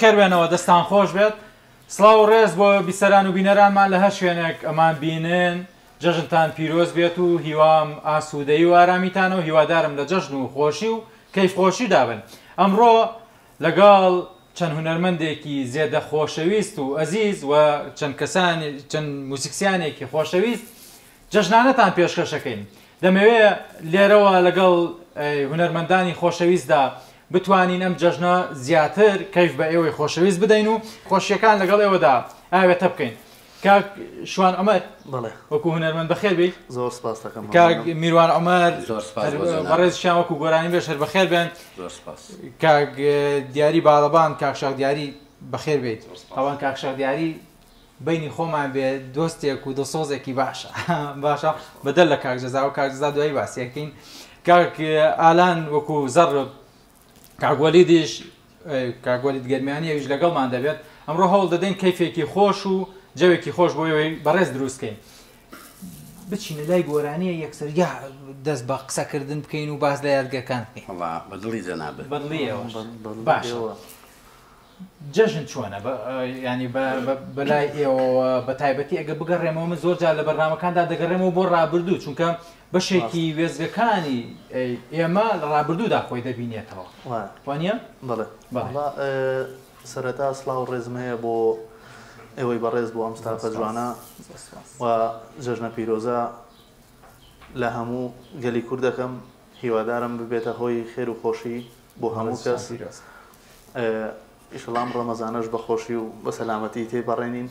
بەخێر بێنەوە دەستان خۆش بێت سڵاو و ڕێز بۆ بیسەران و بینەرانمان لە هەر شوێنێک ئەمان بینن جەژنتان پیرۆز بێت و هیوام ئاسوودەی و ئارامیتانەوە هیوادارم لە جەژن و خۆشی و کەیفخۆشی دابن ئەمڕۆ لەگەڵ چەند هونەرمەندێکی زێدە خۆشەویست و ئەزیز و چەند موسیقسیانێکی خۆشەویست جەژنانەتان پێشکەشەکەین دەمەوێت لێرەوە لەگەڵ هونەرمەندانی خۆشەویستدا بتوانین ئەم جەژنە زیاتر کەیف بە ئێوەی خۆشەویست بدەین و خۆشیەکان لەگەڵ ئێوەدا ئاوێتە بکەین کاک شوان عومەر وەکو هونەرمەند بەخێر بیت زۆر سپاس دەکەم کاک میروان عومەر بەڕێزشیان وەکو گۆرانی بێش هەر بەخێر بێن کاک دیاری باڵەبان کاک شاق دیاری بەخێر بیت ئەوان کاک شاق دیاری بینی خۆمان بێ دۆستێک و دڵسۆزێکی باشە بەدەل لە کاک جەزا و کاک جەزا دوایی باسیەکەین کاک ئالان وەکو زەڕ کاگوەلیدیش کاگوەلید گەرمیانیەویش لەگەڵمان دەبێت ئەمڕۆ هەوڵ دەدەین کەیفێکی خۆش و جەوێکی خۆش بۆ ئێوەی بەڕێز دروستکەین بچینە لای گۆرانیە یەکسەر یا دەست بە قسەکردن بکەین و باز لە یادگەکان بکەین بەدڵی جەنابێت بەدڵیەوە باشە جەژن چۆنە ینی بەلای ئێوە بە تایبەتی ئەگە بگەڕێمەوە من زۆر جار لە بەرنامەکاندا دەگەڕێمەوە بۆ ڕابردوو چونکە بەشێکی وێزگەکانی ئێمە لە ڕابردوودا خۆی دەبینێتەوە وانە؟ بەڵێ سەرەتا سڵاو ڕێزم هەیە بۆ ئێوەی بەڕێز بۆ ئەم ستافە جوانە و جەژنە پیرۆزە لە هەموو گەلی کوردەکەم هیوادارم ببێتە هۆی خێر و خۆشی بۆ هەموو کەس ئیشەڵام ڕەمەزانەش بە خۆشی و بە سەلامەتی تێپەڕێنین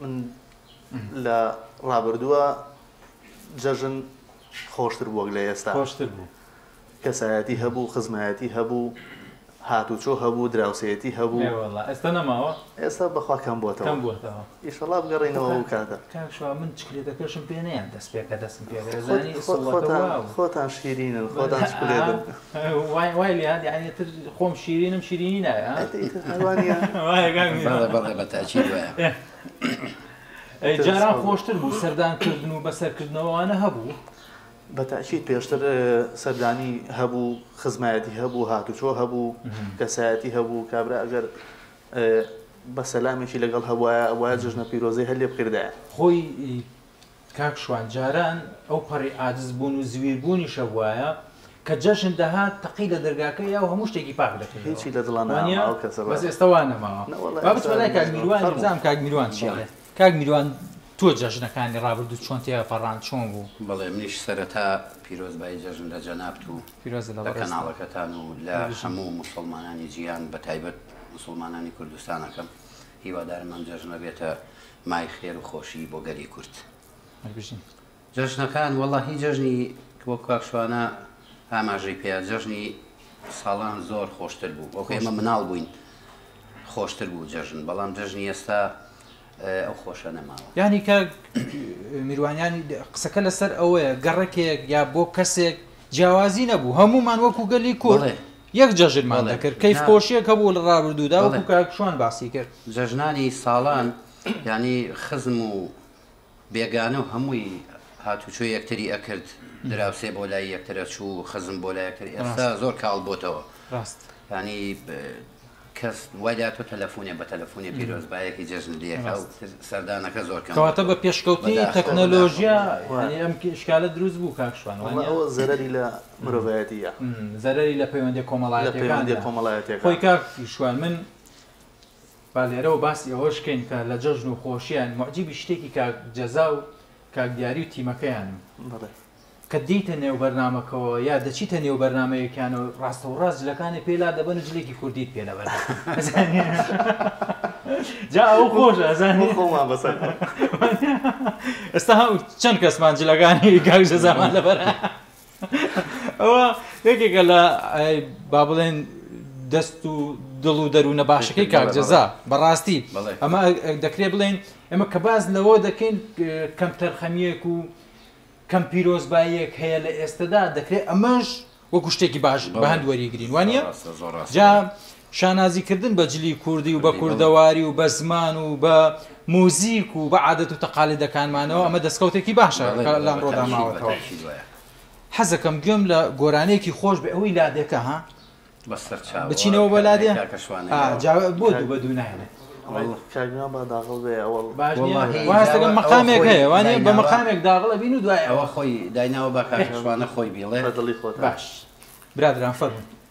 من لە ڕابردووە جەژن خۆشتر بووە لە ئێستا خۆشتر بوو کەسایەتی هەبوو خزمایەتی هەبوو هاتوچۆ هەبوو دراوسەتی هەبوو ئێستا نەماوە ئێستا بەخوا کەم بووەتەوە ئیشەڵا بگەڕێنەوە و کاتە من چکلێتەکەشم پێ نەیان دەست پێکە دەستم پێ خۆتان شیرینن خۆتان چکلێتن وای لیان یعنیتر خۆم شیرینم شیرینی نایە بە تاکید وایە جاران خۆشتر بوو سەردانکردن و بەسەرکردنەوەوانە هەبوو بە تاکید پێشتر سەردانی هەبوو خزمایەتی هەبوو هاتوچۆ هەبوو کەسایەتی هەبوو کابرا ئەگەر بە سەلامێکی لەگەڵ هەبوایە ئەوە جژنە پیرۆزەی هەر لێ بکردایە خۆی کاک شوان جاران ئەو پەڕی عاجز بوون و زویربوونی شەوایە کە جەژن دەهات تەقی لە دەرگاکە یا و هەموو شتێکی پاک دەکرێت هیچی لە دڵانە بەس ئێستاوان نەماوە با بچ بەلای کاک میروان بزانم کاک میروان چیڵێ کاک میروان تۆ جەژنەکانی ڕابردوو چۆن تێپەڕان چۆن بوو بەڵێ منیش سەرەتا پیرۆزبایی جەژن لە جەنابەت و لە کەناڵەکەتان و لە هەموو موسڵمانانی جیهان بە تایبەت موسڵمانانی کوردستانەکەم هیوادارم ئەم جەژنە بێتە مای خێر و خۆشی بۆ گەلی کورد جەژنەکان وەڵڵاهی جەژنی بۆ کاک شوانە ئاماژەی پێ جەژنی ساڵان زۆر خۆشتر بوو وەکو ئێمە مناڵ بووین خۆشتر بوو جەژن بەڵام جەژنی ئێستا ئەو خۆشە نەماوە یعنی کە میروانیانی قسەکە لەسەر ئەوەیە گەڕێکێک یا بۆ کەسێک جیاوازی نەبوو هەمومان وەکو گەلی کورد یەک جەژنمان دەکرد کەیف خۆشیەکە بوو لە ڕابردوودا وەکو کاک شوان باسی کرد جەژنانی ساڵان ینی خزم و بێگانە و هەمووی هاتوچۆ یەکتری ئەکرد دراوسێ بۆ لای یەکترە چوو خزم بۆ لای یەکتر ئێستا زۆر کاڵ بۆتەوە ینی کەس وایدا تۆ تەلەفۆنێ بە تەلەفۆنی پیرۆزبایەکی جەژن لێکە و سەردانەکە زۆر کەم کەواتە بە پێشکەوتی تەکنۆلۆژیا ئەم شکالە دروست بوو کاک شوان ئەوە زەرەری لە مرۆڤایەتیە زەرەری لە پەیوەندی کۆمەڵایەتەکان خۆی کاک شوان من با لێرەوە باسی ئەوەشکەین کە لە جەژن و خۆشییان معجیبی شتێکی کاک جەزا و کاک دیاری و تیمەکەیانم کە دیتە نێو بەرنامەکەەوە یا دەچیتە نێو بەرنمەیەکیان و ڕاستە و ڕاست جلەکانی پێلا دەبن و جلێکی کوردیت پێ لەبەر جا ئەو خۆشە ئەزانی خۆمان بەسەر ئێستا چەند کەسمان جلەکانی کاک جەزامان لەبەر ئەوە یەکێکە لە با بڵێن دەست و دڵ و دەروونە باشەکەی کاک جەزا بەڕاستی ئەمە دەکرێت بڵێن ئێمە کە باز لەوە دەکەین کەم تەرخەمیەک و کەم پیرۆزباییەک هەیە لە ئێستادا دەکرێت ئەمەش وەکو شتێکی باش بە هەند وەریگرین وانە جا شانازیکردن بە جلی کوردی و بە کوردەواری و بە زمان و بە موزیک و بە عادەت و تەقالیدەکانمانەوە ئەمە دەستکەوتێکی باشە لەم ڕۆدا ماوەتەوە حەزەکەم گوێم لە گۆرانەیەکی خۆش بە ئەوەی لادێکە ها بچینەوە بۆ لادێ بۆ دوو بە دوو نایێنێت کاگیان بە داغڵ بێ ئەوڵ وازەکەم مەقامێک هەیە وانێ بە مەقامێک داغڵە بین و دوای ئەوە خۆی دایناوە بە کاکەشوانە خۆی بێڵێ دڵی خۆت باش برادران فەرمووی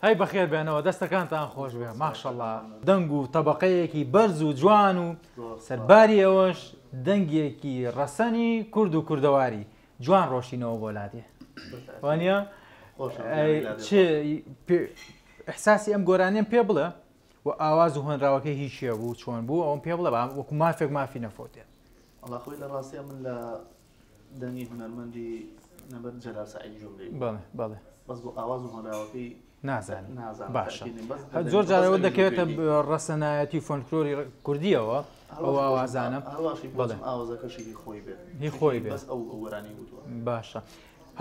هەی بەخێر بێنەوە دەستەکانتان خۆش بێ ماشەڵڵا دەنگ و تەبەقەیەکی بەرز و جوان و سەرباری ئەوەش دەنگێکی ڕەسەنی کورد و کوردەواری جوان ڕۆشتینەوە بۆ لادێ وانە ئەحساسی ئەم گۆرانیان پێ بڵێ و ئاواز و هۆنراوەکەی هیچیە بوو چۆن بوو ئەوم پێ بڵێ وەکو مافێک مافی نەفۆتێ ئەڵا خۆی لە ڕاستیە من لە دەنگی هونەرمەندی نەبەر جەلال سەعید جوملەی بەڵێ بەڵێ بەس بۆ ئاواز و هۆنراوەکەی نازانم باشە زۆر جارەوە دەکەوێتە ڕەسەنایەتی و فۆلکلۆری کوردیەوە ئەو ئاوازانە ئاوازەکەشی خۆی بێت هی خۆی بێت ئەو وەرانی وتووە باشە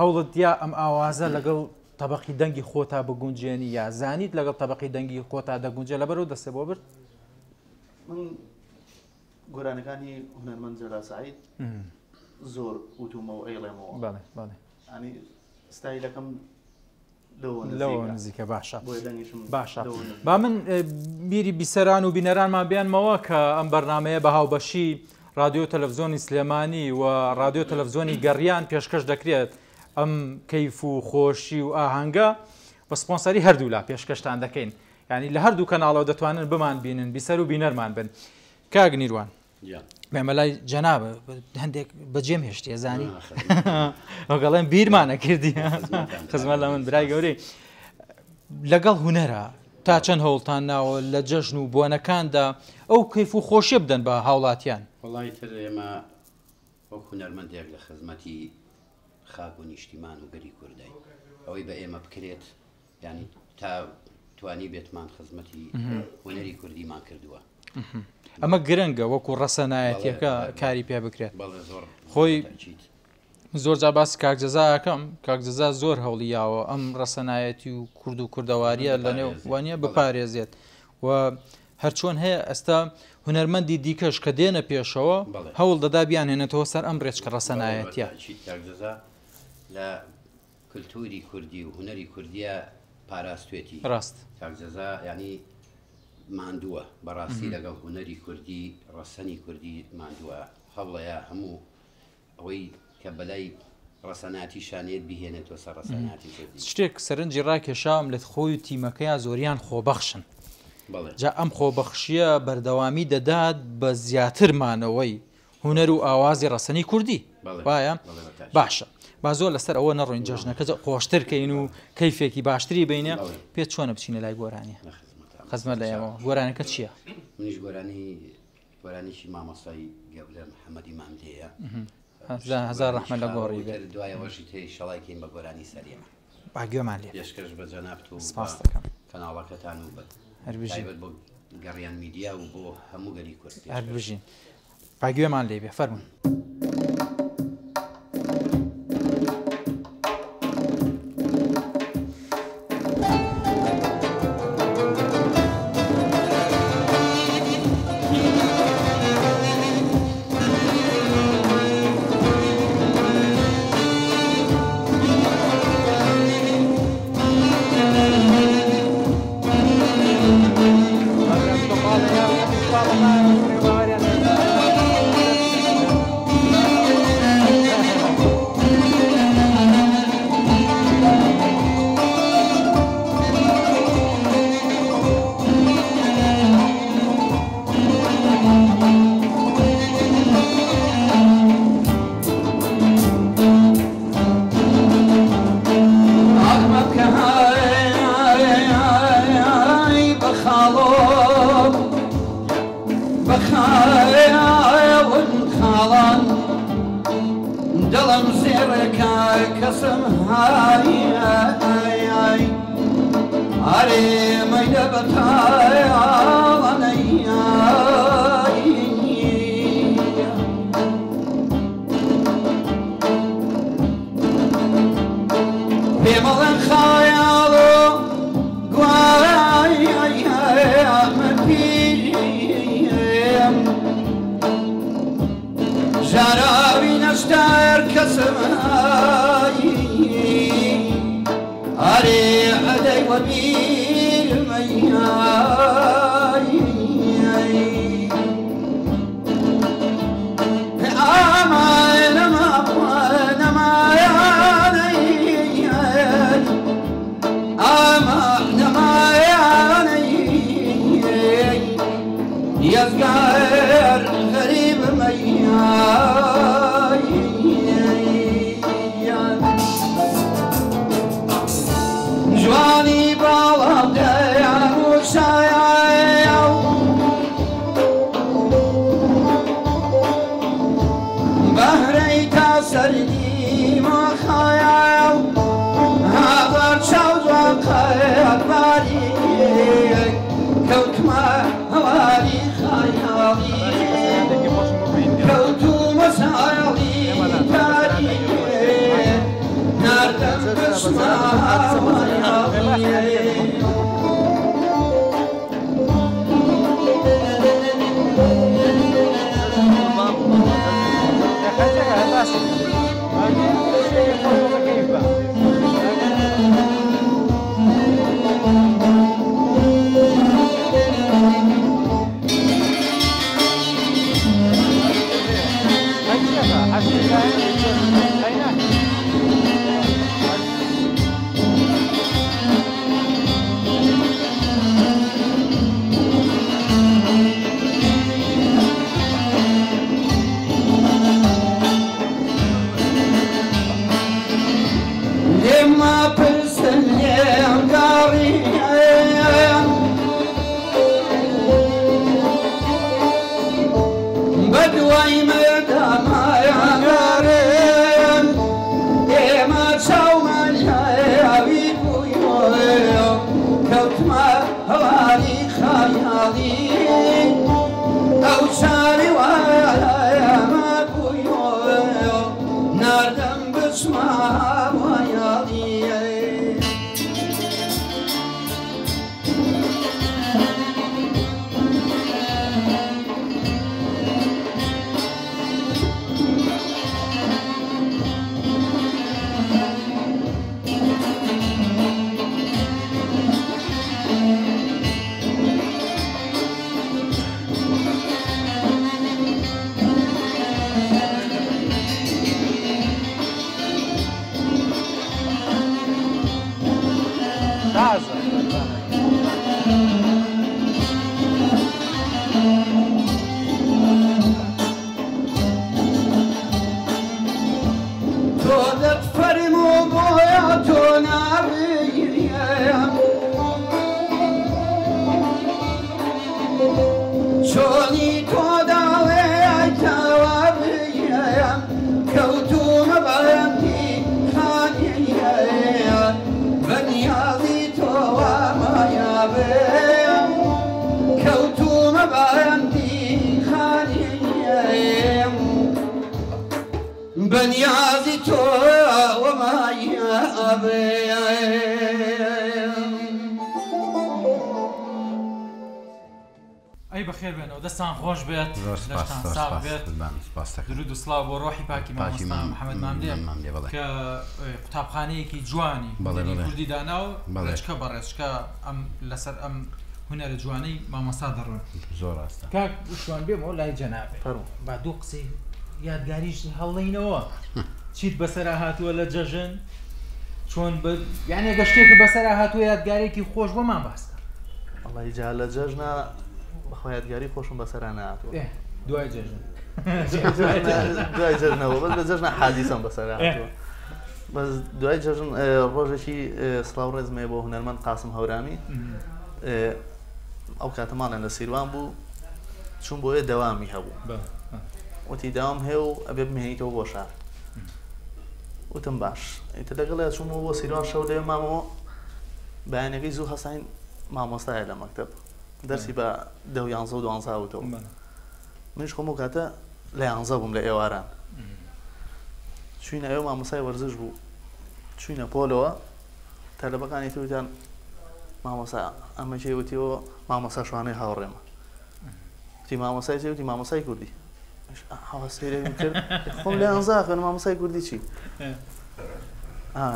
هەوڵت یا ئەم ئاوازە لەگەڵ تەبەقی دەنگی خۆتا بگونجێنی یا زانیت لەگەڵ تەبەقی دەنگی خۆتا دەگونجێ لەبەرەوە دەستێ بۆ برد من گۆرانەکانی هونەرمەند جەلال سەعید زۆر وتومەوە ئەیڵێمەوە بەڵێ بەڵێ ینی ستایلەکەم لەوە نزیکە باشە باشە با من بیری بیسەران و بینەرانمان بیانمەوە کە ئەم بەرنمەیە بە هاوبەشی رادیۆ تەلەڤیزۆنی سلێمانی و رادیۆ تەلەڤیزۆنی گەڕیان پێشکەش دەکرێت ئەم کەیف و خۆشی و ئاهەنگە بە سپۆنسەری هەردوو لا پێشکەشتان دەکەین ینی لە هەردوو کەناڵەوە دەتوانن بمان بینن بیسەر و بینەرمان بن کاک نیروان مێمەلای جەنابە هەندێک بەجێم هێشتێ زانی ئەوگەڵێن بیرمانە کردی خزمەت لە من برای گەورەی لەگەڵ هونەرە تا چەند هەوڵتان ناوە لە جەژن و بۆنەکاندا ئەو کەیف و خۆشیە بدەن بە هاوڵاتیان وڵی تر ئێمە وەک هونەرمەندێک لە خزمەتی خاک و نیشتیمان و گەری کوردای ئەوەی بە ئێمە بکرێت ینی تا توانی بێتمان خزمەتی هونەری کوردیمان کردووە ئەمە گرنگە وەکو ڕەسەنایەتیەکە کاری پێ بکرێت خۆی زۆر جا باسی کاکجەزاکەم کاکجەزا زۆر هەوڵیاوە ئەم ڕەسەنایەتی و کورد و کوردەواریە لەنێو وانە بپارێزێت و هەرچۆن هەیە ئێستا هونەرمەندی دیکەش کە دێنە پێشەوە هەوڵ دەدا بیانێنێتەوە سەر ئەم ڕێچکە ڕەسەنایەتیە لە کللتوری کوردی و هونەری کوردیە پاراستوێتی ڕاست کاکجەزا ینی ماندووە بەڕاستی لەگەڵ هونەری کوردی ڕەسەنی کوردی ماندووە هەوڵەیە هەموو ئەوەی کە بەلای ڕەسەناتی شانێت بهێنێتەوە سەر ڕەسەناتی کوردی شتێک سەرنجی ڕاکێشام لە خۆی و تیمەکەیە زۆریان خۆبەخشن جا ئەم خۆبەخشیە بەردەوامی دەدات بە زیاترمانەوەی هونەر و ئاوازی ڕەسەنی کوردی وایە باشە با زۆر لەسەر ئەوە نەڕۆین جەژنەکە خۆشترکەین و کەیفێکی باشتری بینە پێ چۆنە بچینە لای گۆرانیە خزمەت لە ئێمەوە گۆرانەکە چییە؟ منیش گۆرانیشی مامۆستای گەورە محەممەدی مامدەیە هزار ڕەحمە لە گۆڕی بێت دوایەوەژی تێی شەڵایکەین بە گۆرانی سەریمە باگوێمان لێ پێشکەش بە جەنابەت و سپاس دەکەم کەناڵەکەتان و بە هەربژین تایبەت بۆ گەڕیان میدیا و بۆ هەموو گەلی کورد هەربژین باگوێمان لێ بێ فەرمون چونی تو داوی ای تاوی نازی تۆ وەمای ئەبێ ئەی بەخێر بێنەوە دەستان خۆش بێت دەستان ساغ بێت درود و سڵاو بۆ ڕۆحی پاکی مامۆستا محەممەد مامدێ کە قوتابخانەیەکی جوانی کوردی دانا و ڕێچکە بە ڕێچکە ئەم لەسەر ئەم هونەرە جوانەی مامۆستا دەڕۆن زۆر ڕاستە کاک شوان بێمەوە لای جەنابێ با دوو قسەی یادگاریش هەڵڵینەوە چیت بەسەرا هاتووە لە جەژن چۆن یعنی ئەگە شتێک بەسەرا هاتووە یادگارێکی خۆش بۆمان باسکە وەڵی جا لە جەژنە بەخوا یادگاری خۆشم بەسەرا نهاتووە دوای جەژن دوای جەژنەوە بەس بە جەژنە حادیسەم بەسەرا هاتووە بەس دوای جەژن ڕۆژێکی سڵاو ڕێزمێ بۆ هونەرمەند قاسم هەورامی ئەو کاتەمانە لە سیروان بوو چوون بۆیە دەوامی هەبوو وتی داوام هەیە و ئەبێ بمێنیتەوە بۆ شار وتم باش ئیتر لەگەڵ چوومەوە بۆ سیروان شەو لێ مامەوە بەیانەکەی زوو هەساین مامۆستایە لە مەکتەب دەرسی بە 10 و 11 و 12 وتەوە منیش خۆم و کاتە لە 11 بووم لە ئێواران چوینە ئێوە مامۆستای وەرزش بوو چوینە پۆلەوە تەلەبەکانی تویتان مامۆستا ئەمە چێ وتیەوە مامۆستا شوانەی هاوڕێمە وتی مامۆستای چێ وتی مامۆستای کوردی هەواسێرێکم کرد خۆم لە 11 خوێن مامۆستای کوردی چی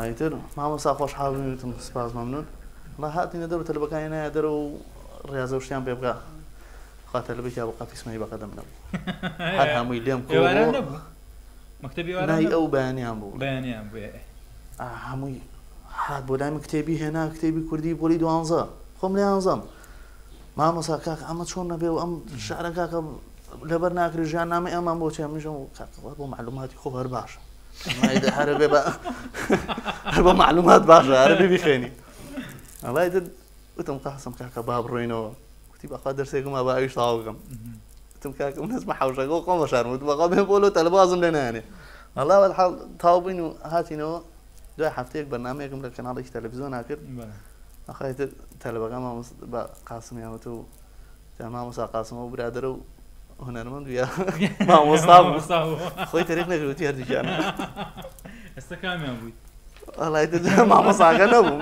ئیتر مامۆستا خۆشحاڵ بووین وتم سپاس مەمنون ڕا هاتینە دەرەوە تەلەبەکانی نایە دەرەوە و ڕێازە و شتیان پێ بکە خوا تەلەبێکی یا بقا پیسمەی بەقەدەم نەبوو هەر هەمووی لێم نەبوو مەکتەبی نای ئەو بەیانیان بوو بەیانیان بووە هەمووی هات بۆ لای کتێبی هێنا کتێبی کوردی بۆلی 12 خۆم لە 11 مامۆستا کاکە ئەمە چۆن نەبێ و ئەم شعرە کاکە لەبەر ناکری ژیان نامی ئەمان بۆ چێ منیشم کاکە بۆ معلوماتی خۆ هەر باشە هەرە بێ بە معلومات باشە هەرە بێ بخێنی ئەڵای وتم قاسم کاکە با بڕۆینەوە وتی بەخوا دەرسێکم با ئەویش تاوا بکەم وتم کاکە من هەست بە حەوشەکە و خۆم بەشارم وت بەخوا بێ بۆلۆ تەلەبازم لێ نایانێ وەڵا وەلحاڵ تاوا بووین و هاتینەوە دوای هەفتەیەک بەرنامەیەکم لە کەناڵێکی تەلەڤیزیۆنا کرد ئەخایتر تەلەبەکە بە قاسمیانوت و مامۆستا قاسمەوە برادرە و هونەرمەند ویا مامۆستا بوو خۆی تەریق نەکردوتی هەردووکیان ئێستا کامیان بوویت وەڵای مامۆستاکە نەبوو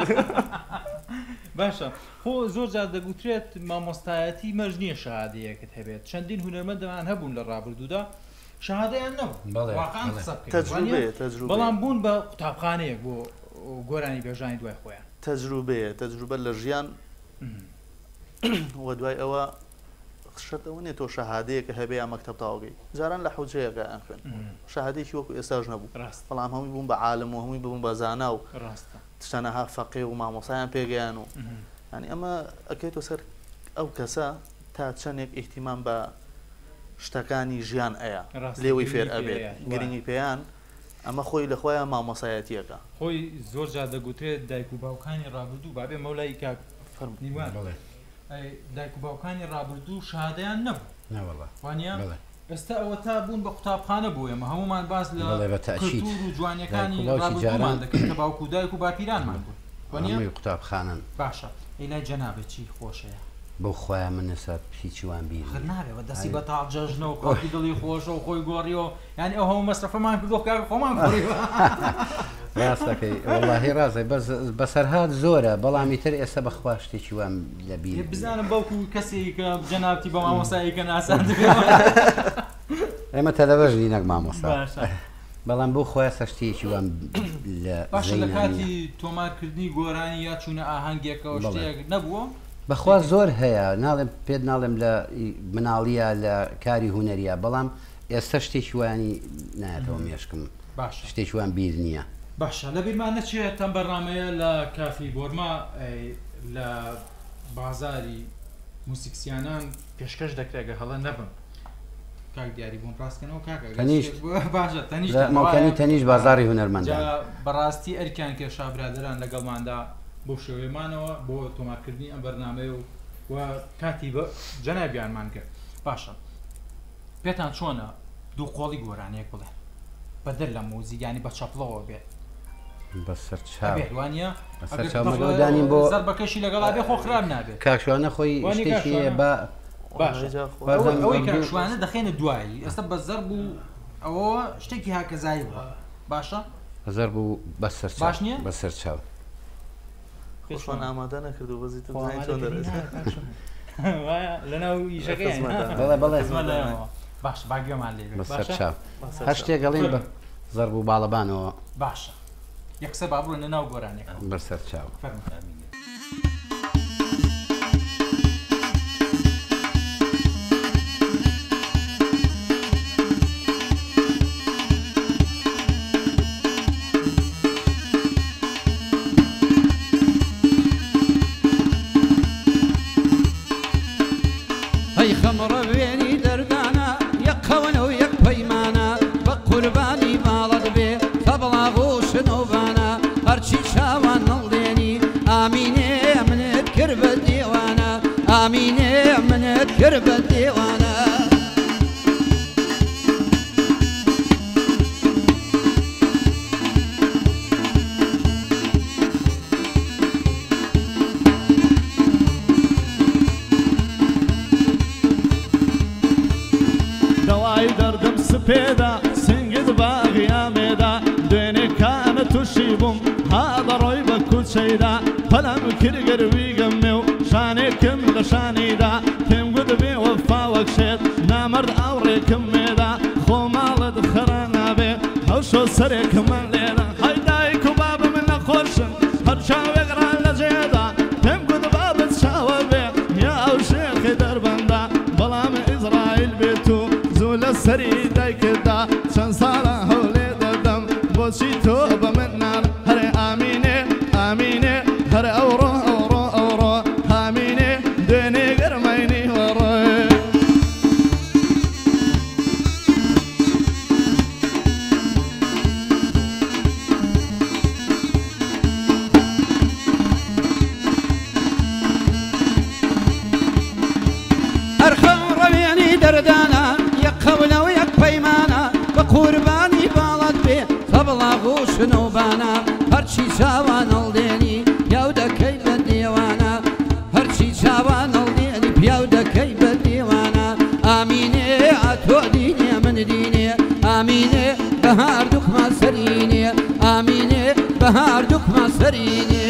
باشە خۆ زۆر جار دەگوترێت مامۆستایەتی مەرج نییە شەهادەیەکت هەبێت چەندین هونەرمەندەمان هەبوون لە ڕابردوودا شەهادەیان نەبوو واقعان قسە بکەین بەڵام بوون بە قوتابخانەیەک بۆ گۆرانی بێژانی دوای خۆیان تەجروبە لە ژیان وە دوای ئەوە شەرتەوە نێت تۆ شەهادەیەکە هەبێ یا مەکتەب تاوەگەی جاران لە حوجەیەکە ئەیان خوێن شەهادەیەکی وەکو ئێستاژ نەبوو بەڵام هەمووی بوون بە عالم و هەمووی ببوون بە زانا و تشتەنەها فەقێ و مامۆسایان پێگەیان و ینی ئەمە ئەکەیتۆ سەر ئەو کەسە تا چەندێک ئیحتیمام بە شتەکانی ژیان ئەیە لێوەی فێر ئەبێت گرنگی پێیان ئەمە خۆی لە خۆیان مامۆسایەتیەکە خۆی زۆر جار دەگوترێت دایک و باوکانی ڕابردوو بابێ مەولای کاک نیوان دایک و باوکانی ڕابردوو شەهادەیان نەبوو وانە ئێستا ئەوە تا بوون بە قوتابخانە بوو ئێمە هەمومان باس لە کولتور و جوانیەکانی ڕابردوومان دەکەین کە باوکو و دایک و باپیرانمان بوون وانە قوتابخانن باشە ئیلای جەنابێت چی خۆشەیە بۆ خۆیان من ئێستا هیچی وان بیر نابێت بە دەستی بە تاڵ جەژنەوە کۆپی دڵی خۆشە و خۆی گۆڕیەوە یعنی ئەو هەموو مەسرەفەمان کردۆ کاکە خۆمان گۆڕیوە ڕاستەکەی وەڵاهی ڕاستە بەسەرهات زۆرە بەڵامی تر ئێستا بەخوا شتێکی وان لە بیر بزانم باوکو کەسێک کە جەنابتی بە مامۆستایەکە ناسان دەبێت ئێمە تەلەڤەژ نینەک مامۆستا بەڵام بۆ خۆیان شتێکی وان لە باشە لە کاتی تۆمارکردنی گۆرانی یا چوونە ئاهەنگێکەوە شتێک نەبووە بەخوا زۆر هەیە ناڵێم پێت ناڵێم لە مناڵیە لە کاری هونەریە بەڵام ئێستا شتێکی وانی نایەتەوە مێشکم شتێکی وان بیر نییە باشە لە بیرمان نەچێت ئەم بەڕامەیە لە کافی بۆرما لە بازاری موسیقسیانان پێشکەش دەکرێگە هەڵە نەبم کاک دیاری بوون ڕاستکەنەوە کاکە باشە تەنیش بازاری هونەرمەندە بەڕاستی ئەرکیان کێشا برادران لەگەڵماندا بۆ شێوەیەمانەوە بۆ تۆمارکردنی ئەم بەرنامەیە و کاتی جەنابیانمان کرد باشە پێتان چۆنە دوو قۆڵی گۆرانیەک بڵێ بەدەر لە موزیگانی بە چەپڵەوە بێت بەسەرچاوانە بۆ زەربەکەشی لەگەڵا بێ خۆ خراب نابێت کاکشوانە خۆی شتێکی بە ئەوەی کاکشوانە دەخێنە دوایی ئێستا بە زەرب و ئەوە شتێکی هاکەزایی بووە باشە هەزار بوو بەسەر باش نییە بەسەر چاو خۆشمان ئامادە نەکردو بەزی لەناو ئیشەکەی باش باگوێمان لێ بەسەر چاو هەر شتێک گەڵێن بە زەر بوو باڵەبانەوە باشە یەکسەر بابڕۆ لەناو گۆرانێک بەسەر چاو هەی خەمڕە وێنی دەردانە یەک قەونە و یەک پەیمانە بە قوربانی ماڵەت بێ تەبڵاغ و شنۆبانە هەرچی چاوان نەڵێنی ئامینێ منت کرد بە دێوانە ئامینێ منت کرد بە دێوانە سپێدا سنگت باغیامێدا دوێنێ کانە تووشی بووم هاڵەڕۆی بە کوچەیدا پەلام کردگەروی گەمێ و شانێکم لە شانیدا پێم گوت بێ وەفاوەک شێت نامەرد ئاوڕێکم مێدا خۆماڵت خەرا نابێ هەوشۆ سەرێکمان لێدا هەی دایک و بابە من نەخۆشن هەر چاوێکڕان لە جێدا پێم گوت بابت چاوە بێ یا ئەو شێخی دەربەندا بەڵام ئیزرائیل بێت و زوو لە سەری دایکدا چەند ساڵە هەولێ دەدەم بۆچی تۆ بە من نار هەرێ ئامینێ ئامینێ هەر ئەوڕۆ ئەوڕۆ ئەوڕۆ ئامینێ دوێنێ گەرمەینی وەڕۆی هەر خەمڕە وێنی دەردانە یەک قەونە و یەک پەیمانە بە قوربانی باڵەت بێ تەبڵاغ و شنۆبانە هەرچی چاوان هەڵدێنی پیاو دەکەی بە دێوانە هەرچی چاوان هەڵدێنی پیاو دەکەی بە دێوانە ئامینێ ئاتۆ دینێ من دینێ ئامینێ بە هەردووکمان سەرینێ ئامینێ بە هەردووکمان سەرینێ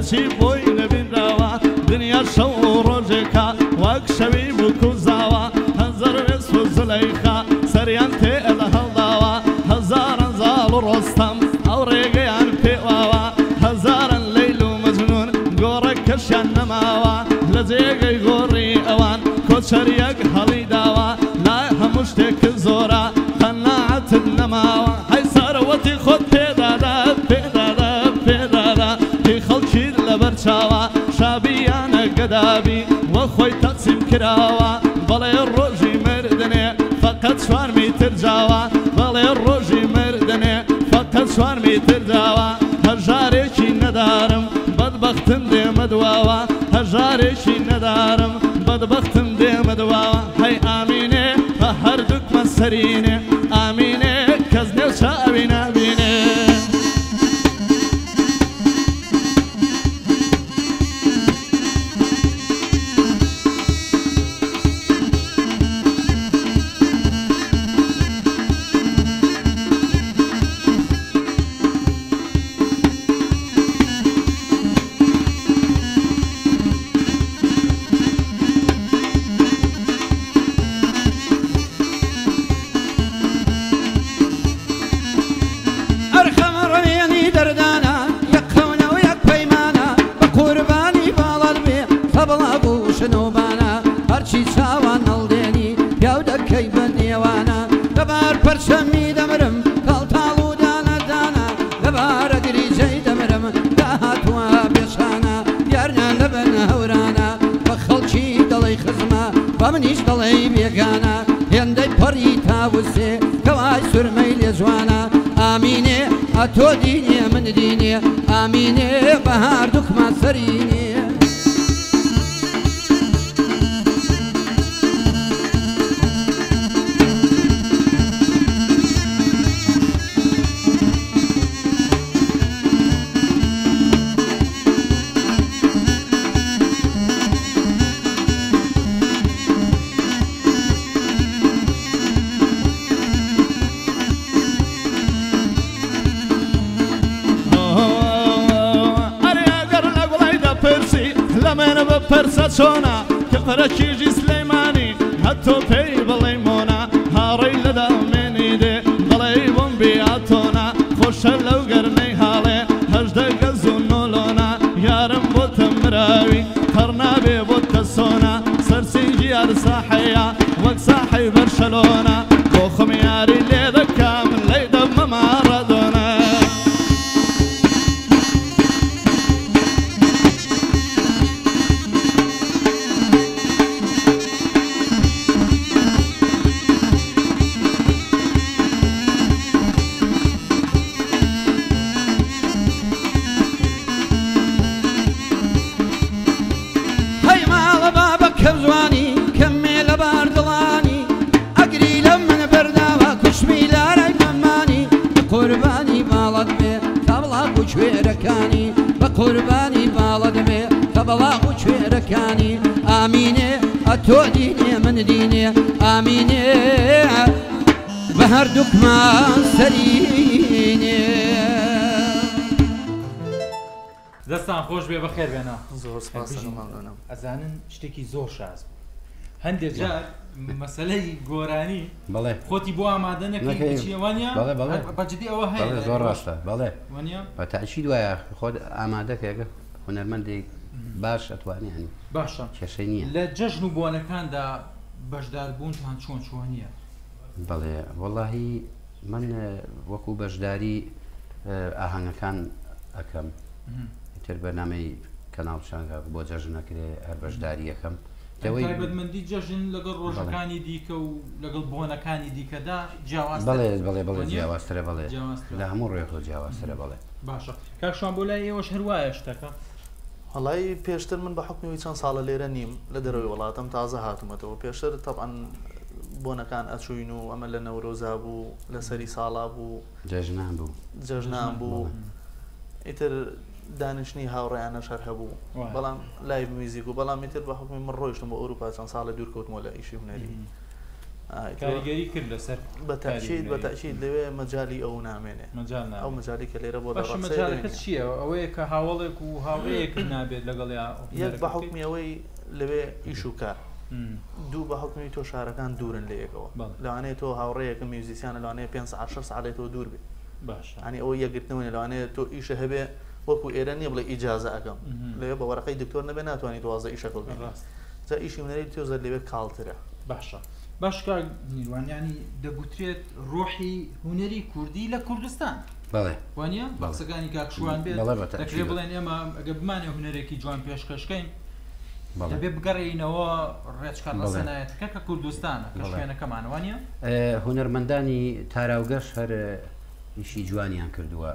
کەچی بۆی نەبینراوە دنیا شەو ڕۆژێکە وەک شەوی بووک و زاوە هەزار وێست و زولەیخا سەریان تێ لە هەڵداوە هەزاران زاڵ و ڕۆستەم ئەو ڕێگەیان پێواوە هەزاران لەیل و مەجنون گۆڕێکەشیان نەماوە لە جێگەی گۆڕی ئەوان کۆچەریەک هەڵی داوە لای هەموو شتێک زۆرە قەناعەتت نەماوە هەی سەرەوەتی خۆت پێدادا پێدادا پێدادا هی خەڵکی لەبەر چاوە شابیانە گەدابی وە خۆی تەقسیم کراوە بەڵێ ڕۆژی مردنێ فەقەت 4 میتر جاوە بەڵێ ڕۆژی مردنێ فەقەت 4 میتر جاوە هەژارێکی نەدارم بەدبەختم دێمە دواوە هەژارێکی نەدارم بەدبەختم دێمە دواوە هەی ئامینێ بە هەردووکمە سەرینێ ئامینێ کەس نێو چاوی نابینێ شنوبانە هەرچی چاوان هەڵدێنی پیاو دەکەی بە نێوانە لەبار پەرچەمی دەمرم کاڵتاڵ و دانەدانە لەبارە گریجەی دەمرم داهاتوە پێشانە دیارنیان لەبەن هەورانە بە خەڵکی دەڵێی خزمە بە منیش دەڵێی بێگانە هێندەی وسێ کەوای سورمەی لێ جوانە ئامینێ ئەتۆ دینێ من دینێ ئامینێ بەهار دوکمان سەرینێ پرسە چۆنا کە پەرەکیژی سلەیمانی هەتۆ پێی بڵێ مۆنا هاڕەی لەدامێنی دێ بڵێ بۆم بیاتۆنا خۆشە لەو گەرمەی هاڵێ هەژدە گەز و نۆلۆنا یارم بۆتە مراوی هەر نابێ بۆتە سۆنا سەرسینگی هەر ساحەیە وەک ساحەی بەرشەلۆنا بۆ خۆمیاری لێ دەکام لەی دەمە مارەدۆنا قوربانی باڵە دەمێ کە بەڵاق و کوێرەکانی ئامینێ ئەتۆ دینێ من دینێ ئامینێ بە هەردووکمان سەرینێ دەستان خۆش بێ بەخێر بێنە زۆر سپاس مەمنونم ئەزانن شتێکی زۆر شاز بوو هەندێک جار مەسەلەی گۆرانی بەڵێ خۆتی بۆ ئامادە نەکەی چیوانە بەجددی ئەوە هەیە زۆر ڕاستە بەڵێ وانە بە تاچید وایە خۆت ئامادەکێگە هونەرمەندێک باش ئەتوانی هەنی باشە کێشەی نییە لە جەژن و بۆنەکاندا بەشداربوونتان چۆن نییە بەڵێ وەڵاهی من وەکو بەشداری ئاهەنگەکان ئەەکەم تر بەنامەی کەناڵچانگە بۆ جەژنەکرێ هەر بەشداری یەکەم تایبەتمەندی جەژن لەگەڵ ڕۆژەکانی دیکە و لەگەڵ بۆنەکانی دیکەدا جیاواز بەڵێ بەڵێ بەڵێ جیاوازترە بەڵێ لە هەموو ڕێخۆ جیاوازترە بەڵێ باشە کاکشان بۆ لای ئێوەش هەروایە شتەکە هەڵی پێشتر من بە حکمی چەند ساڵە لێرە نیم لە دەروی وڵاتم تازە هاتوومەتەوە پێشتر تەبعاً بۆنەکان ئەچوین و ئەمە لە نەورۆزا بوو لە سەری ساڵا بوو جەژنان بوو ئیتر دانیشتنی هاوڕێیانە شەر هەبوو بەڵام لای میوزیک و بەڵام ئیتر بە حکمی من ڕۆیشتم بۆ ئەوروپا چەند ساڵە دوورکەوتمەوە لە ئیشی هونەری کاریگەری کرد لەسەر بەتەکید لەوێ مەجای ئەو نامێنێ ئەو مەجای کە لێرە بۆ مەجالەکە چییە ئەوەیە کە هاوڵێک و هاوڕەیەک نابێت لەگەڵ یەک بە حکمی ئەوەی لەوێ ئیش و کار دوو بە حکمی تۆ شارەکان دوورن لە یەکەوە لەوانەیە تۆ هاوڕەیەکە میوزیسیانە لەوانەیە 5 ساڵێتەوە دوور بێت باش ینی ئەوە یەکگرتنەوەی لەوانەیە تۆ ئیشە هەبێ وەکو ئێرە نییە بڵێ ئیجازە ئەەکەم لەوێ بە وەرەقەی دکتۆر نەبێ ناتوانانی توازە ئیشەکە جا ئیشی هونەری تۆزە لەوێ کاڵترە باشە باش نیوانیانی دەگوترێت ڕۆحی هونەری کوردی لە کوردستان بەڵێ وانە بەقسەکانی کاکشوان بێت دەکرێت بڵێن ئێمە ئەگە بمانێ هونەرێکی جوان پێشکەشکەین دەبێ بگەڕێینەوە ڕێچکار لە سەنایەتەکە کە کوردستانە کە شوێنەکەمان وانە هونەرمەندانی تاراوگەش هەر ئیشی جوانیان کردووە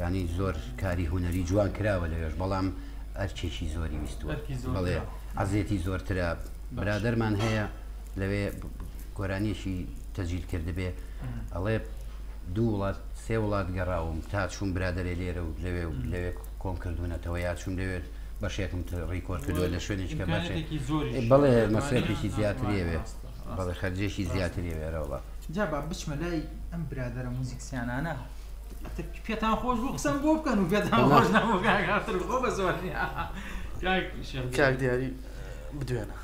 ینی زۆر کاری هونەری جوان کراوە لەوێش بەڵام ئەرچێکی زۆری ویستوە بڵێ عەزیەتی زۆرترە برادەرمان هەیە لەوێ گۆرانیەشی تەجیل کردبێ ئەڵێ دوو وڵات سێ وڵات گەڕاوم تا چوون برادەرێ لێرە و لەوێ کۆم کردوونەتەوە یا چوون لەوێت بەشێکم ڕیکۆرد کردووە لە شوێنێکی کە باشێ بەڵێ مەسرەفێکی زیاتریەوێ بەڵێ خەرجێکی زیاتریەوێرەوە جا با بچمە لای ئەم برادەرە موزیکسیانانە پێتان خۆش بوو قسەم بۆ بکەن و پێتان خۆش نەبووگاتر خۆ بە زۆر کاک دیاری بدوێنە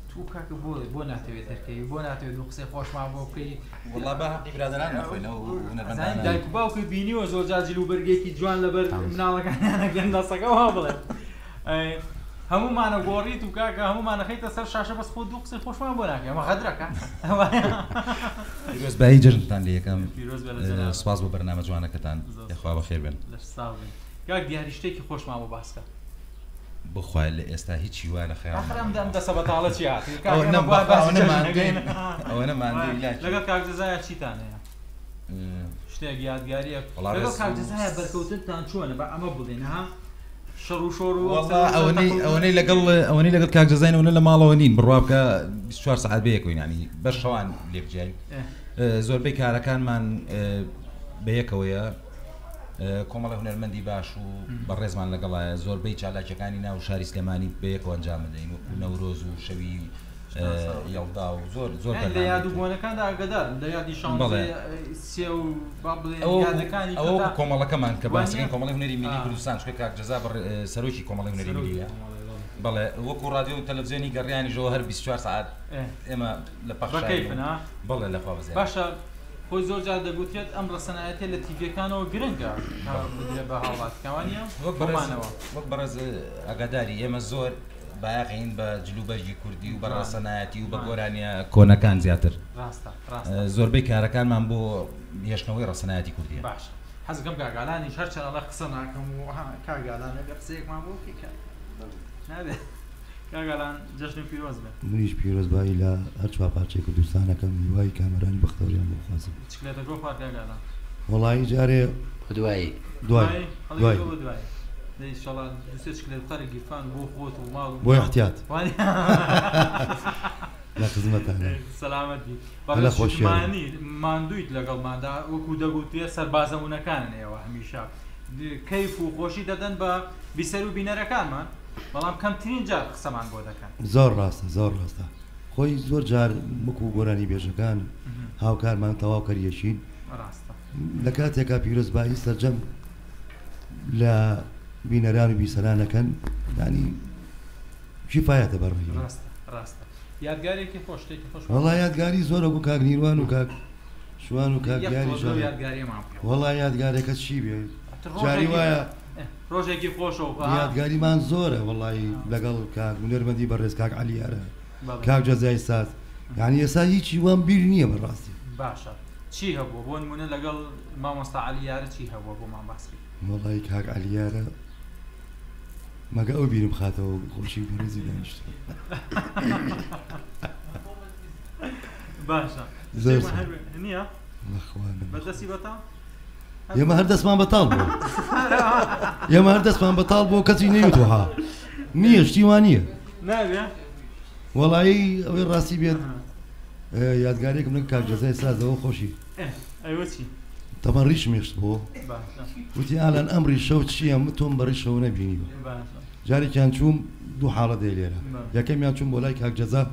تو کاکە بۆ ناتەوێت دەرکەی بۆ ناتەوێت دوو قسەی خۆشمان بۆ بکەی وەڵا بە حەقی برادەران نەخۆینەوە و هونەرمەندان دایک و باوکەی بینیوە زۆر جاجیل و بەرگێکی جوان لەبەر مناڵەکانیانە گەندەسەکەەوە بڵێ هەمومانە گۆڕیت و کاکە هەمومانە خەیتە سەر شاشە بەس خۆ دوو قسەی خۆشمان بۆ ناکە ئەمە خەدرەکە پیرۆزبایی جەژنتان لە یەکەم سوپاس بۆ بەرنامە جوانەکەتان یخوا بەخێر بێن کاک دیاری شتێکی خۆشمان بۆ باسکە بخوای لە ئێستا هیچی وا لە خەیاڵ ئەم دەسە بەتاڵە چی هاتی ئەوە نەماندوی لەگەڵ کاکجزایە چیتان هەیە شتێک یادگاریە لەگەڵ کاکجزایە بەرکەوتنتان چۆنە بە ئەمە بڵێن ها شەڕ و شۆڕ و ئەوەی لەگەڵ کاکجزاینەوە لە ماڵەوە نین بڕوا بکە 24 ساعت بەیەکەوەین ینی بەش شەوان لێبجێین زۆربەی کارەکانمان بەیەکەوەیە کۆمەڵی هونەرمەندی باش و بەڕێزمان لەگەڵایە زۆربەی چالاکیەکانی ناو شاری سلێمانی بەیەکەوە ئەنجام بدەین وەکو نەورۆز و شەوی یەڵدا و زۆر لە یادبوونەکاندا ئاگادار لە یادی شانزەی سێ و با بڵێن یادەکانی ئەوە کۆمەڵەکەمان کە باسەکەین کۆمەڵی هونەری میلی کوردستان چکە کاکجەزا سەرۆکی کۆمەڵی هونەری میلیە بەڵێ وەکو ڕادیۆ و تەلەڤیزیۆنی گەڕیانیشەوە هەر 24 ساعت ئێمە لە پەخشەکەیفن بەڵێ لە خوا بزێ باشە خۆی زۆر جار دەگوترێت ئەم ڕەسەنایەتێ لە تیڤەکانەوە گرنگە بدرێ بە هاوڵاتەکانیە وەک بەڕێز ئاگاداری ئێمە زۆر باقین بە جلوبەرجی کوردی و بە ڕەسەنایەتی و بە گۆرانیە کۆنەکان زیاتر زۆربەی کارەکانمان بۆ هێشتنەوەی ڕەسەنایەتی کوردیە باش حەزگەم کاگالانیش هەر چەنەڵە قسە ناکەم و کاگالانە بە قسەیەکمان بۆ بکە نابێت کاگالان جەژنی پیرۆز بێت منیش پیرۆزبایی لە هەر چوار پارچەی کوردستانەکەم میوای کامەرانی بەختەوریان بۆ خوازم چکلێتە گۆ پار کاگالان وەڵایی جارێ دوای ئینشاڵڵا دووسێ چکلێت قەرە گیرفان بۆ خۆت و ماڵ بۆ احتیاط لە خزمەتانە سەلامەت بیت بەڵێ خۆشیمانی ماندوویت لەگەڵماندا وەکو دەگوتێ سەربازەونەکانن ئێوە هەمیشە کەیف و خۆشی دەدەن بە بیسەر و بینەرەکانمان بەڵام کەمترین جار قسەمان بۆ دەکەن زۆر ڕاستە خۆی زۆر جار وەکو گۆرانی بێژەکان هاوکارمان تەواو کەریەشین لە کاتێکا پیرۆزبایی سەرجەم لە بینەران و بیسەرانەکەن ینی کیفایەتە بەڕێی ڕاستە یادگارێکی خۆش شتێکی خۆش وەڵای یادگاری زۆر وەکو کاک نیروان و کاک شوان و کاک دیاری وەڵای یادگارێکە چی بێ جاری وایە ڕۆژێکی خۆشەوە یادگاریمان زۆرە وەڵی لەگەڵ کاک هونەرمەندی بەڕێز کاک عەلییارە کاک جەزای ساز یعنی ئێستا هیچی وام بیر نییە بەڕاستی باشە چی هەبوو بۆ نمونە لەگەڵ مامۆستا عەلییارە چی هەبووە بۆمان باس بکەین وەڵی کاک عەلییارە مەگە ئەو بیرم خاتەوە خۆشی بەڕێزی دانیشت باشە نییە بەدەستی بەتاڵ ئێمە هەر دەستمان بەتاڵ بوو ئێمە هەر دەستمان بەتاڵ بۆ کەسی نەیوتوها نییە شتیوان نییە نابێ وەڵایی ئەوەی ڕاستی بێت یادگارێکم لەگەڵ کاک جەزای سازەوە خۆشی ئەوە چی تەمەن ڕیشم هێشت بۆ وتی ئالان ئەم ڕیشە و چییە تۆم بە ڕیشەوە نەبینیوە جارێکیان چووم دوو حاڵە دەی لێرە یەکەمیان چووم بۆ لای کاک جەزا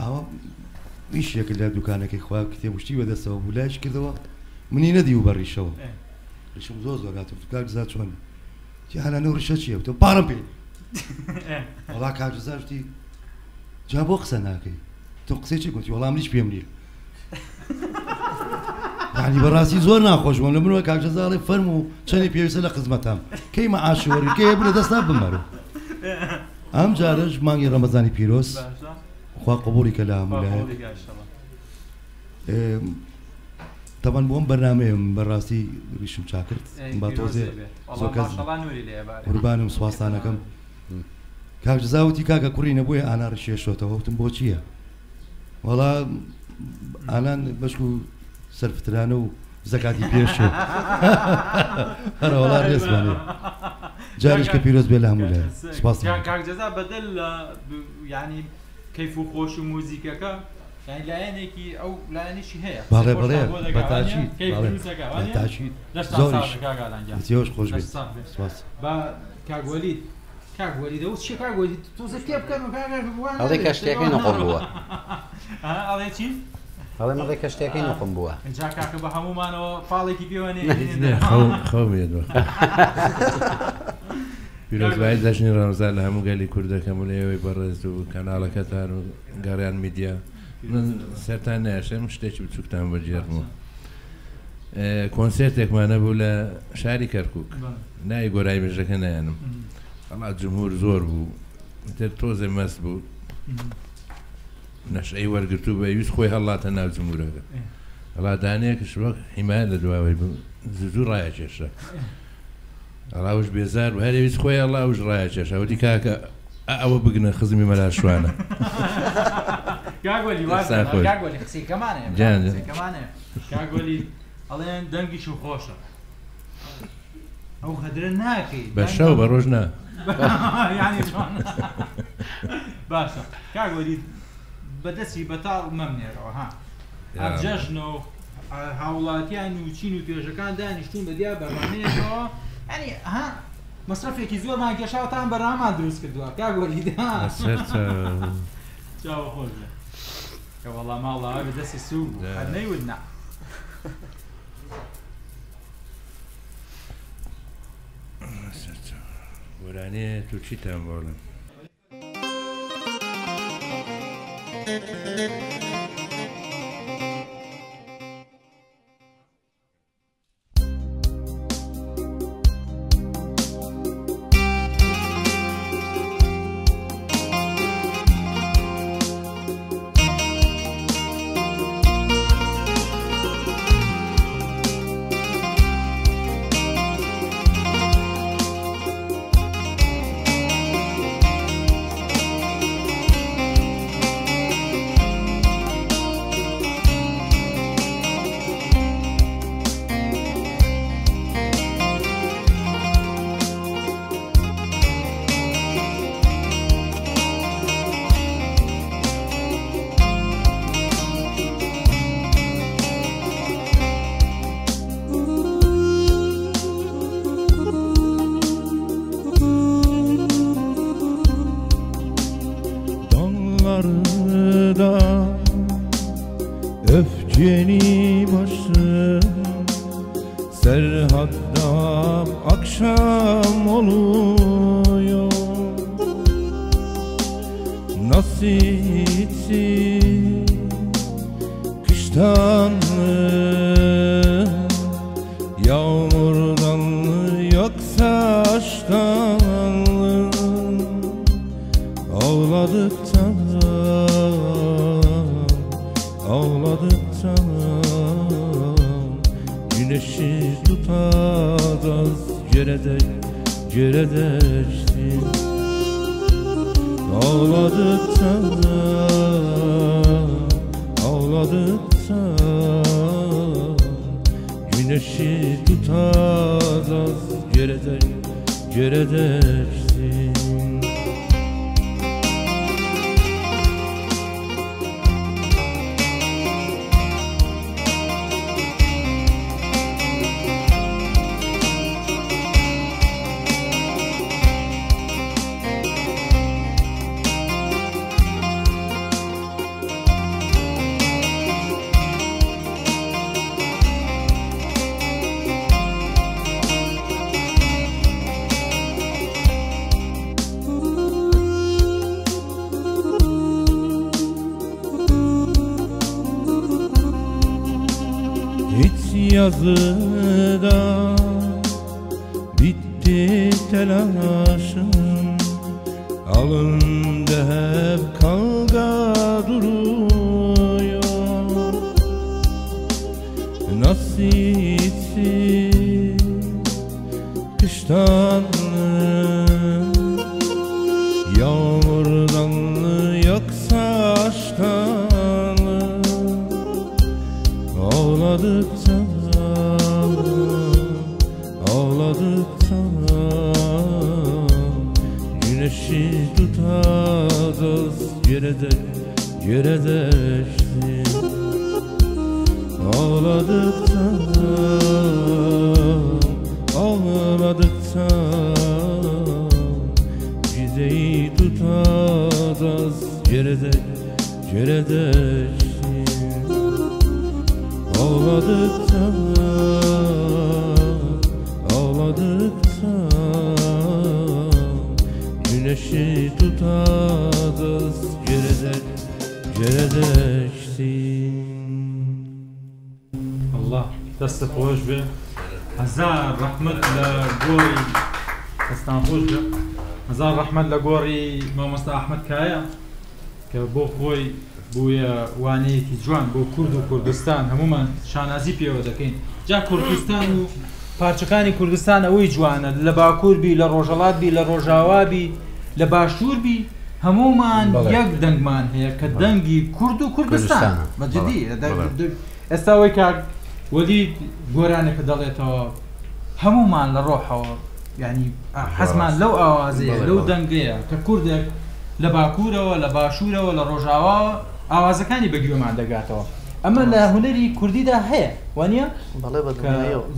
ئەوە ئیشێک لە دوکانەکەی خوا کتێبشتی بەدەستەوە بوو لایش کردەوە منی نەدی و بە ڕیشەوە ڕیشم زۆر زۆرگاتم کاک جەزا چۆن تی هەلانە ڕیشە چییە تۆ پارەم پێ وەڵا کاک جەزا شتی جا بۆ قسە ناکەی تۆ قسەی گوتی وەڵام هیچ پێم نییە یعنی بەڕاستی زۆر ناخۆش بووم لە منەوە کاک جەزاڵێ فەرم و چەندی پێویستە لە خزمەتام کەی مەعاشوەری کەی بنە دەستا بمەرە ئەم جارەش مانگی ڕەمەزانی پیرۆز خوا قبوڵی کە لە هەموو تەمەەن بۆم بەرنامەیەم بەڕاستی ریشم چاکرد با تۆزێ زۆر کەس قوربانم سوپاسدانەکەم کاک جەزاوتی کاکە کوڕی نەبووە ئانا ڕشێشۆتەوە وتم بۆ چییە وەڵا ئالان بەشک و سەرفترانە و زەکاتی پێشێ هەرە وەڵا ڕێزمانێ جاریش کە پیرۆز بێ لە هەموو لای سوپاس کاک جەزا بەدەل ینی کەیف و خۆش و موزیکەکە یعنی لایەنێکی ئەو لایەنێکی هەیە بەڵێ بەتاچیت زۆریش خۆش بێت سوپاس بە کاگوەلیت کاگوەلی دەوت چی کاگوەلی تۆزە تێ بکەن و ئەڵێ کە شتێکی نەخۆم بووە ئەڵێ چی؟ ئەڵێ مەڵێ کە شتێکی نەخۆم بووە جا کاکە بە هەمومانەوە پاڵێکی پێوەنێ خەو بێت پیرۆزبایی جەژنی ڕەمەزان لە هەموو گەلی کوردەکەم و لێوەی بەڕێز و کەناڵەکەتان و گەڕیان میدیا من سەرتان نایشێم شتێکی بچووکتان بەجێڕمەوە کۆنسێرتێکمان هەبوو لە شاری کەرکووک ناوی گۆرای مێژەکە نایانم ئەڵا جمهور زۆر بوو تر تۆزێ مەست بوو نەشەی وەرگرتو بە ویست خۆی هەڵاتە ناو جمهورەکە هەڵا دانەیەکش وەک حیمایە لە دواوەی بوو زوو ڕایەکێشە ڕاوش بێزار و هەرێویست خۆی ئەڵاوش ڕایەکێش ئەوەی کاکە ئەوە بگنە خزمی مەلا شوانە کاگوەلی کاگوەلی قسەیکەمانێ قسەیکەمانێ کاگوەلی ئەڵێن دەنگیش و خۆشە ئەو هەدرە ناکەی بە شەو بە ڕۆژ نا یعنی جوان باشە کاگوەلی بەدەستی بەتاڵ مەمنێرەوە ها جەژن و هاوڵاتیان و چین و توێژەکان دانیشتون بەدیا بەڕانەیەکەوە ینی ها مەصرفێکی زۆرمان کێشاوتان بەڕامان دروست کردووە کاگوەلی چاوە خۆش بێ کە وەڵا ماڵەوە بەدەستی سوور هەر نەیود نا وەرانێ تو چیتان بۆڵم Öfkeni başım Serhat'tan akşam oluyor Nasipsiz kıştan yağmurdan yoksa aşktan ağladıktan güneşi tutacağız geredeştin ağladıktan güneşi tutacağız geredeştin Yazıda bitti telaşım Alında hep kavga duruyor Nasipsiz kıştan yağmurdan yoksa aşktan ağladıkça güneşi tutacağız geredeştin ağladıkça bizeyi tutacağız geredeştin ağladıkça güneşi tutacağız geredeştin Allah dەستە خۆش بێ هەزار ڕەحمەت لە گۆڕی دەستان خۆش بێ هەزار ڕەحمەت لە گۆڕی مامۆستا ئەحمەد کایە کە بۆ خۆی بوویە وانەیەکی جوان بۆ کورد و کوردستان هەمومان شانازی پێوە دەکەین جا کوردستان و پارچەکانی کوردستان ئەوەی جوانە لە باکووربی لە ڕۆژەڵاتبی لە ڕۆژاوابی لە باشووربی هەمومان یەک دەنگمان هەیە کە دەنگی کورد و کوردستان بەجددی ئێستا ئەوەی کاک وەلی گۆرانێکە دەڵێتەوە هەمومان لە ڕۆحەوە ینی حەزمان لەو ئاوازەیە لەو دەنگەیە کە کوردێک لە باکوورەوە لە باشوورەوە لە ڕۆژاواوە ئاوازەکانی بەگوێمان دەگاتەوە ئەمە لە هونەری کوردیدا هەیە وانە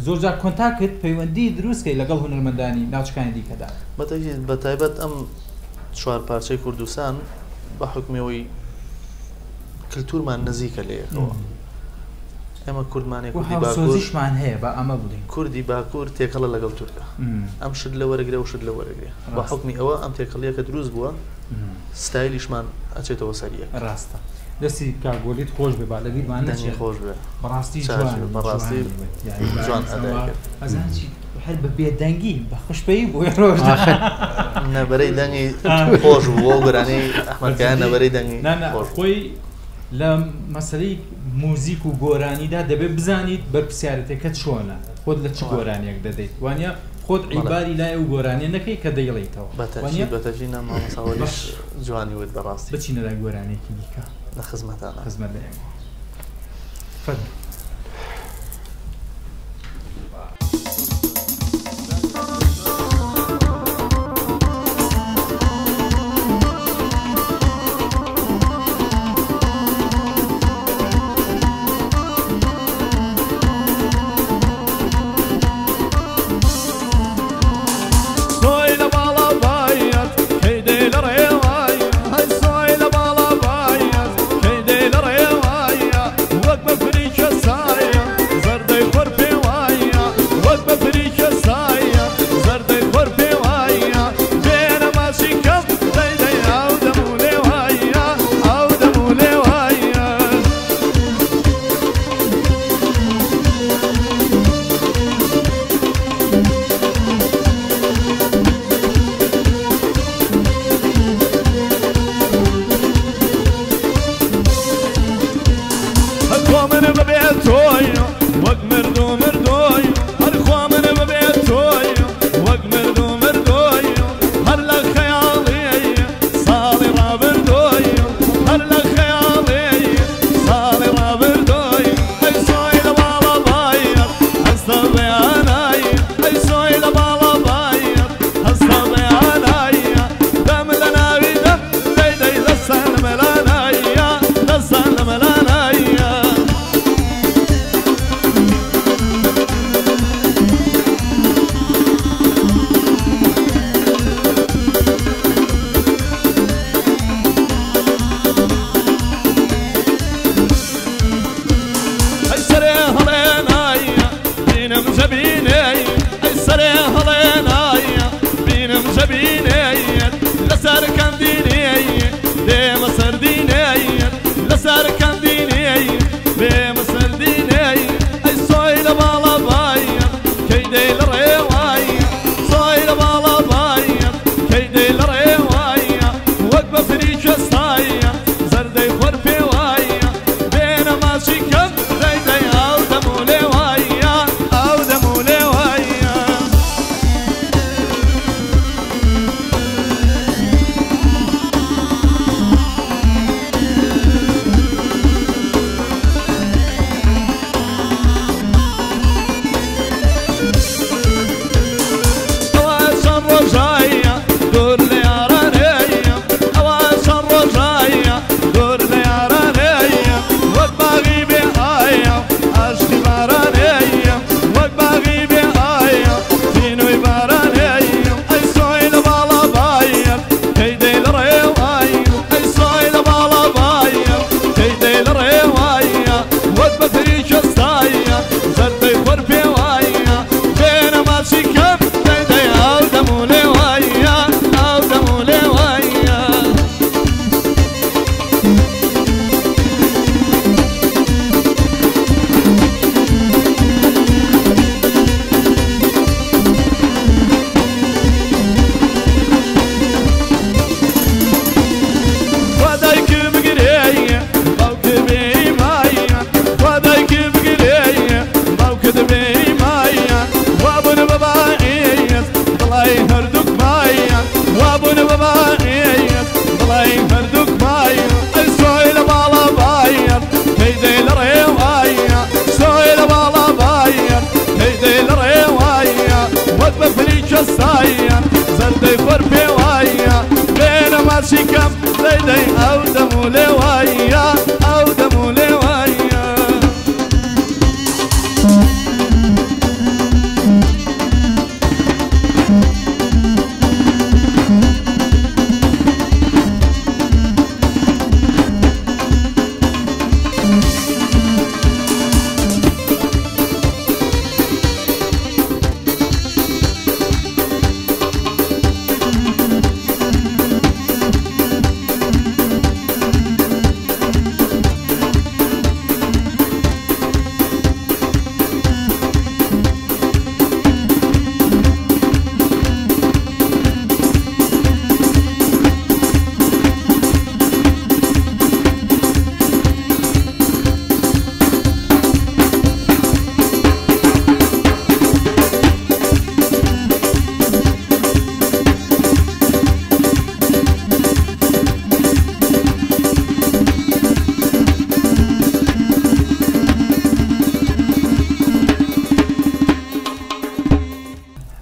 زۆرجار کۆنتاکت پەیوەندی دروستکەی لەگەڵ هونەرمەندانی ناوچەکانی دیکەدا بە تایبەت ئەم چوار پارچەی کوردستان بە حکمەوەی کللتورمان نزیکە لەیەکەوە ئێمە کوردمانێک سۆزیشمان هەیە بە ئەمە بڵین کوردی باکوور تێکەڵە لەگەڵ تورکە ئەم شت لە وەرەگرێ و شت لە وەرەگرێ بە حکمی ئەوە ئەم تێکەڵیەکە دروست بووە ستایلیشمان ئەچێتەوە سەریە ڕاستە دەستی کاگۆلیت خۆش بێ با لەبیرمان نەچێ خۆش بێ بەڕاستی بەڕاستی جوان ئەزانچی هەر بە بێدەنگی بە خوشپەیی بۆی ڕۆژ نەبەرەی دەنگی خۆش بووە گەرانەی ئەحمەدکایان نەبەرەی دەنگی خۆی لە مەسەلەی موزیک و گۆرانیدا دەبێت بزانیت بەرپرسیارەتەکەت چۆنە خۆت لە چ گۆرانیەک دەدەیت وانە خۆت عیباری لای و گۆرانیە نەکەی کە دەیڵیتەوە بەتەژی نامامەساوەش جوانی وت بەڕاستی بچینە لای گۆرانێکی دیکە لە خزمەتانە خزمەت لە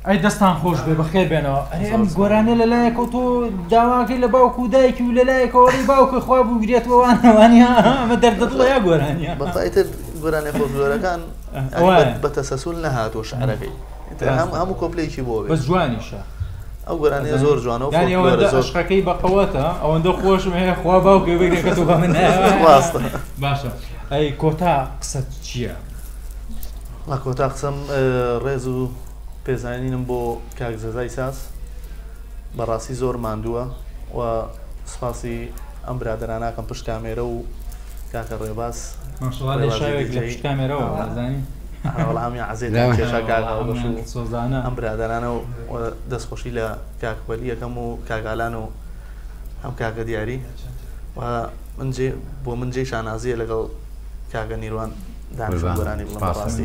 ئەی دەستان خۆش بێ بەخێر بێنەوە ئەرێ ئەم گۆرانە لەلایەکە تۆ داواکەی لە باوکو و دایکی و لەلایەکەوەڕی باوکە خوا بگرێتەوەوانەوانی ئەمە دەردەدڵ یا گۆرانیە بەتایتر گۆرانی خۆشگۆرەکان بە تەسەسول نەهاتوە شعرەکەی هەموو کۆپلێکی بۆ بێت بەس جوانیشە ئەو گۆرانیە زۆر جوانە و ئەوەندە عشقەکەی بەقەوەتە ئەوەندە خۆشم هەیە خوا باوکە بگرێت تۆ بە من ڕاستە باشە ئەی کۆتا قسەت چییە؟ کۆتا قسەم ڕێز و پێزانینم بۆ کاک زەزای ساس بەڕاستی زۆر ماندووە و سپاسی ئەم برادراناکەم پشت کامێرە و کاکە ڕێباز شاوێک لە پشت کامێرەوە زانی وەڵامی عەزێت کێشە کاکەوە بەش و سۆزانە ئەم برادرانە و دەستخۆشی لە کاکوەلی یەکەم و کاگالان و ئەم کاکە دیاری و بۆ من جێی شانازیە لەگەڵ کاکە نیروان دانیشتن گۆرانی بڵم بەڕاستی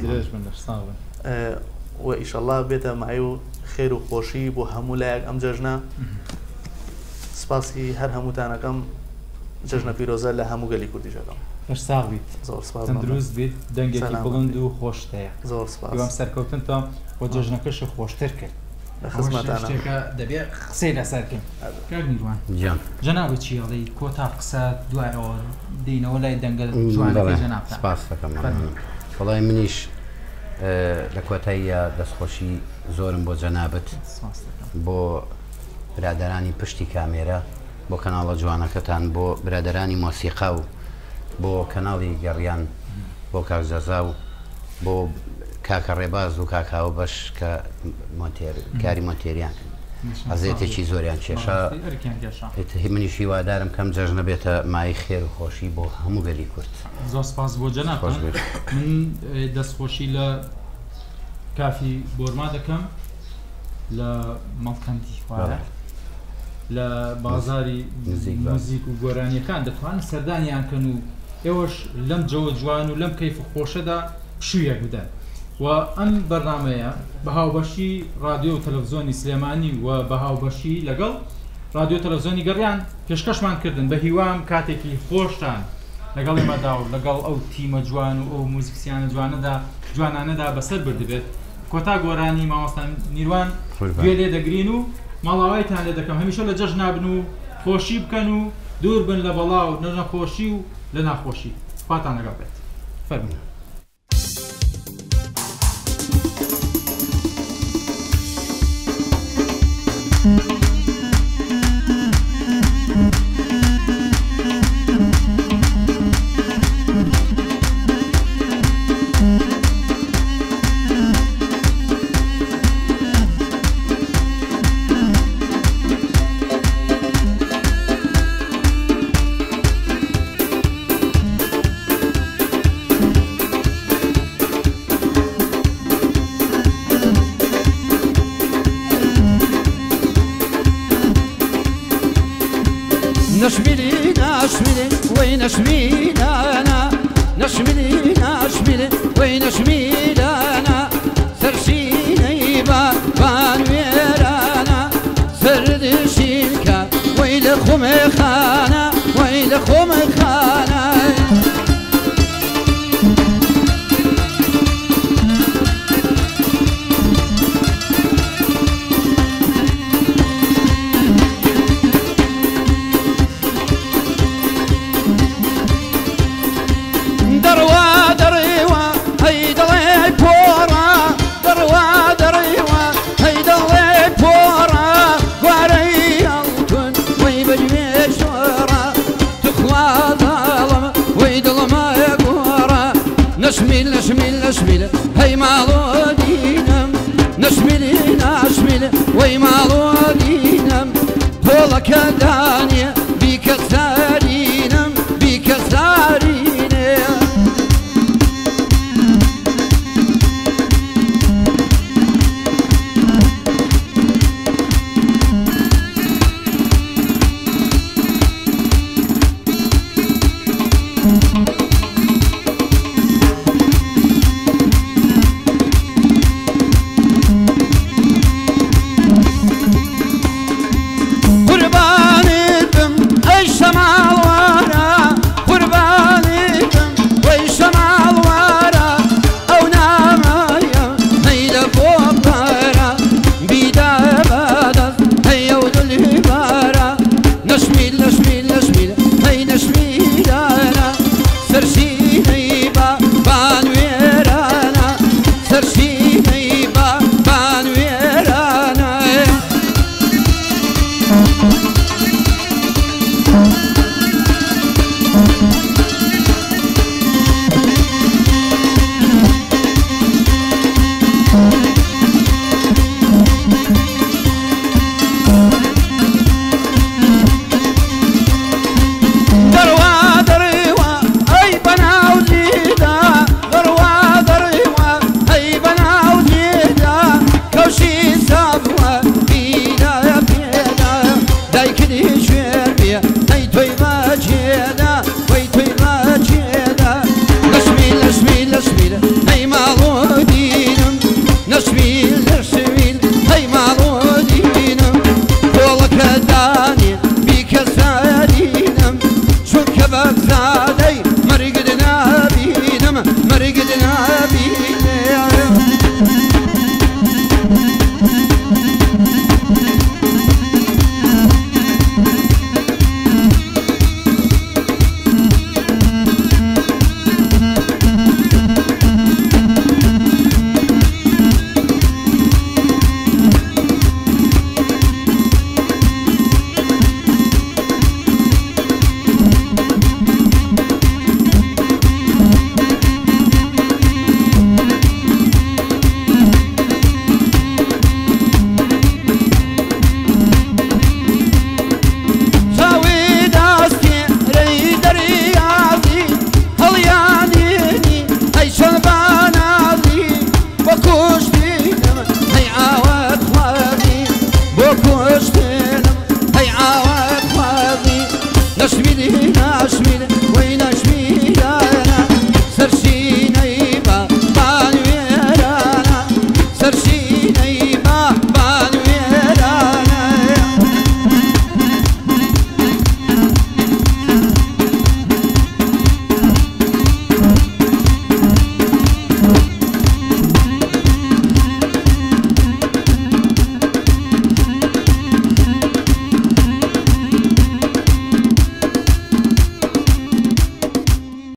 و ئیشەڵڵا بێتە مای و خێر و خۆشی بۆ هەموو لایەک ئەم جەژنە سپاسی هەر هەمووتانەکەم جەژنە پیرۆزە لە هەموو گەلی کوردیشەکەم ساغ بیت زۆر سپاس دروست بیت دەنگێکی بڵند و خۆشتەیە زۆر سپاس دوام سەرکەوتن تا بۆ جەژنەکەشە خۆشتر کرد خزمەتانە دەبێت قسەی لەسەرکەین کاک نیروان جەنابەت چیاڵی کۆتا قسە دوایەوە دێنەوە لای دەنگە جوانەکەی جەناب سپاس دەکەم وەڵای منیش لە کۆتاییە دەستخۆشی زۆرم بۆ جەنابەت بۆ برادرانی پشتی کامێرە بۆ کەناڵە جوانەکەتان بۆ برادرانی مۆسیقا و بۆ کەناڵی گەڕیان بۆ کاک زەزا و بۆ کاکە ڕێباز و کاکاوە بەش کە کاری مۆنتێریان حەزێتێکی زۆریان کێشە منیش هیوادارم کەم جەژنە بێتە مای خێر و خۆشی بۆ هەموو گەلی کورد زۆر سپاس بۆ جەناب من دەستخۆشی لە کافی بۆرما دەکەم لە مەڵکەندی خوارە لە بازاری موزیک و گۆرانیەکان دەتوانن سەردانیان کەن و ئێوەش لەم جەوە جوان و لەم کەیف و خۆشەدا پشوویە بدەن و ئەم بەرنامەیە بە هاوبەشی رادیۆ و تەلەڤیزۆنی سلێمانی و بە هاوبەشی لەگەڵ رادیۆ تەلەڤیزۆنی گەڕیان پێشکەشمان کردن بە هیوام کاتێکی خۆشتان لەگەڵ ئێمەدا و لەگەڵ ئەو تیمە جوان و ئەو موزیکسیانە جوانانەدا بەسەر بردبێت کۆتا گۆرانی مامۆستا نیروان گوێ لێ دەگرین و ماڵاوایتان لێ دەکەم هەمیشە لە جەژن نابن و خۆشی بکەن و دوور بن لە بەڵاو نەخۆشی و لە ناخۆشی خواتان لەگەڵ بێت فەرموویە وي مالو دينم طولك داني